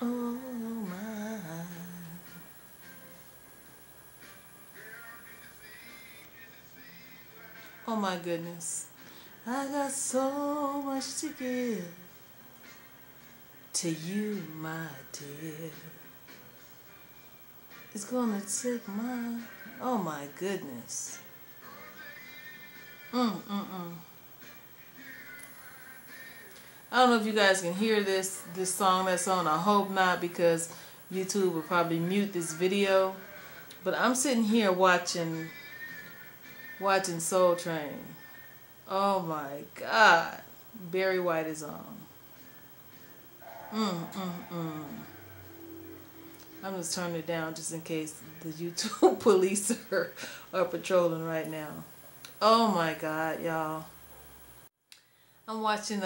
Oh my. Oh my goodness. I got so much to give to you, my dear. It's gonna take my. Oh my goodness. Mm. I don't know if you guys can hear this song that's on. I hope not, because YouTube will probably mute this video. But I'm sitting here watching Soul Train. Oh my God. Barry White is on. Mm. I'm just turning it down just in case the YouTube police are patrolling right now. Oh my God, y'all. I'm watching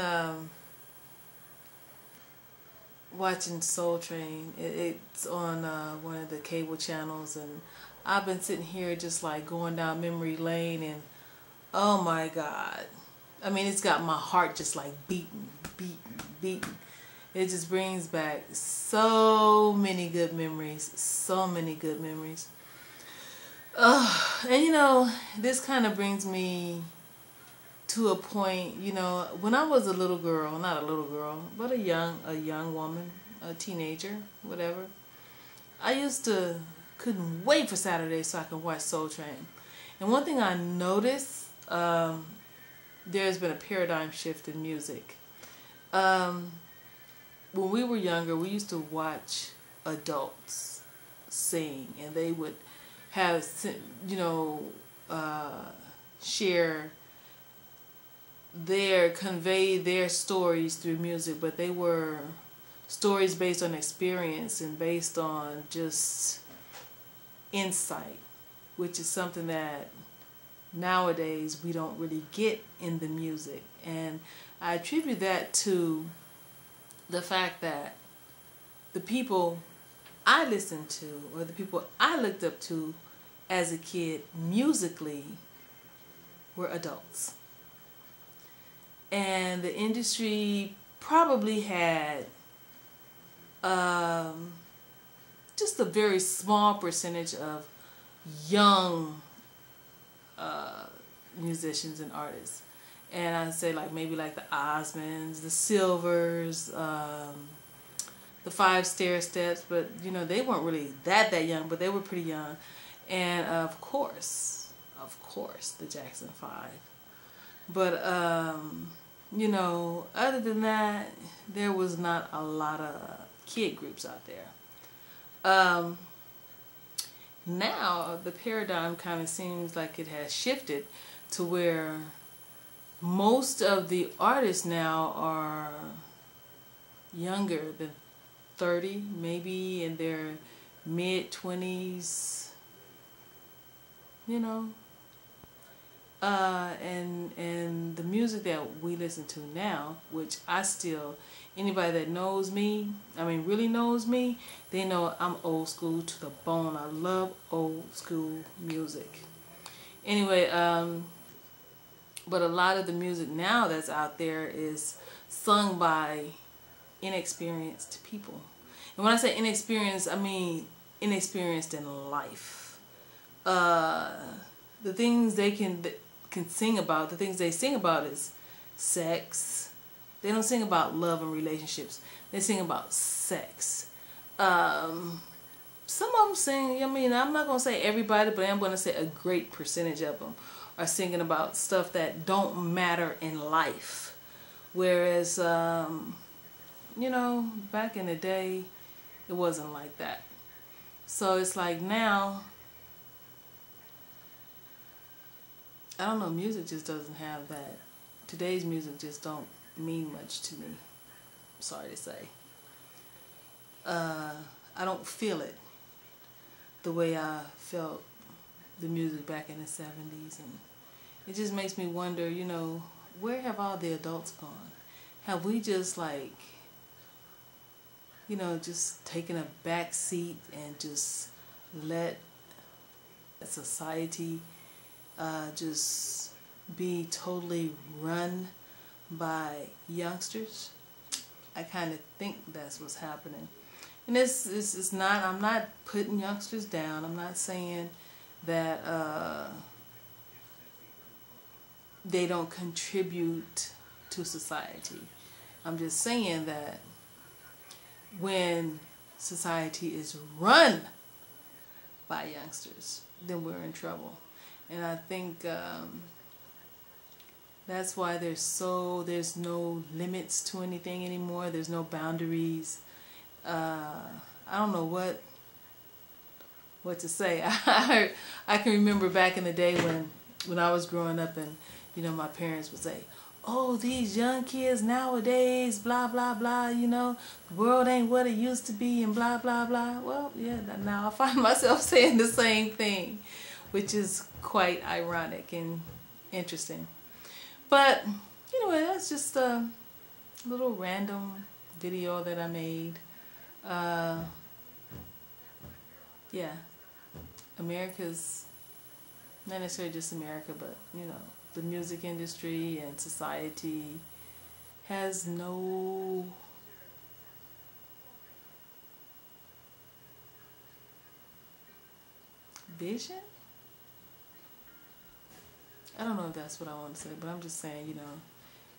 Soul Train. It's on one of the cable channels, and I've been sitting here just like going down memory lane, and oh my God. I mean, it's got my heart just like beating. It just brings back so many good memories, so many good memories. And you know, this kind of brings me to a point, you know, when I was a little girl, not a little girl, but a young woman, a teenager, whatever. I couldn't wait for Saturday so I could watch Soul Train. And one thing I noticed, there's been a paradigm shift in music. When we were younger, we used to watch adults sing, and they would have, you know, convey their stories through music, but they were stories based on experience and based on just insight, which is something that nowadays we don't really get in the music. And I attribute that to the fact that the people I listened to, or the people I looked up to as a kid musically, were adults. And the industry probably had just a very small percentage of young musicians and artists. And I'd say like maybe like the Osmonds, the Silvers, the Five Stair Steps, but you know, they weren't really that young, but they were pretty young. And of course, the Jackson 5. But you know, other than that, there was not a lot of kid groups out there. Now the paradigm kind of seems like it has shifted to where most of the artists now are younger than 30, maybe in their mid-20s, you know. And the music that we listen to now, which anybody that knows me, I mean really knows me, they know I'm old school to the bone. I love old school music. Anyway, but a lot of the music now that's out there is sung by inexperienced people. And when I say inexperienced, I mean inexperienced in life. The things they can sing about, the things they sing about is sex. They don't sing about love and relationships. They sing about sex. Some of them sing, I mean, I'm not going to say everybody, but I'm going to say a great percentage of them are singing about stuff that don't matter in life. Whereas, you know, back in the day, it wasn't like that. So it's like now, I don't know, music just doesn't have that. Today's music just don't mean much to me. Sorry to say. I don't feel it the way I felt the music back in the 70s. And it just makes me wonder, you know, where have all the adults gone? Have we just like, you know, just taken a back seat and just let society just be totally run by youngsters? I kind of think that's what's happening. And it's not, I'm not putting youngsters down. I'm not saying that they don't contribute to society. I'm just saying that when society is run by youngsters, then we're in trouble. And I think that's why there's no limits to anything anymore. There's no boundaries. I don't know what to say. I can remember back in the day when I was growing up, and my parents would say, "Oh, these young kids nowadays, blah blah blah. The world ain't what it used to be, and blah blah blah." Well, yeah. Now I find myself saying the same thing, which is quite ironic and interesting. But anyway, that's just a little random video that I made. Yeah, America's, not necessarily just America, but the music industry and society has no vision. I don't know if that's what I want to say, but I'm just saying,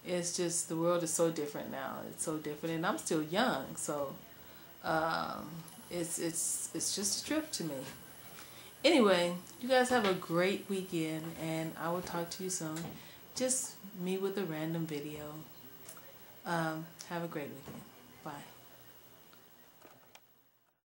it's just, the world is so different now. It's so different, and I'm still young, so it's just a trip to me. Anyway, you guys have a great weekend, and I will talk to you soon. Just me with a random video. Have a great weekend. Bye.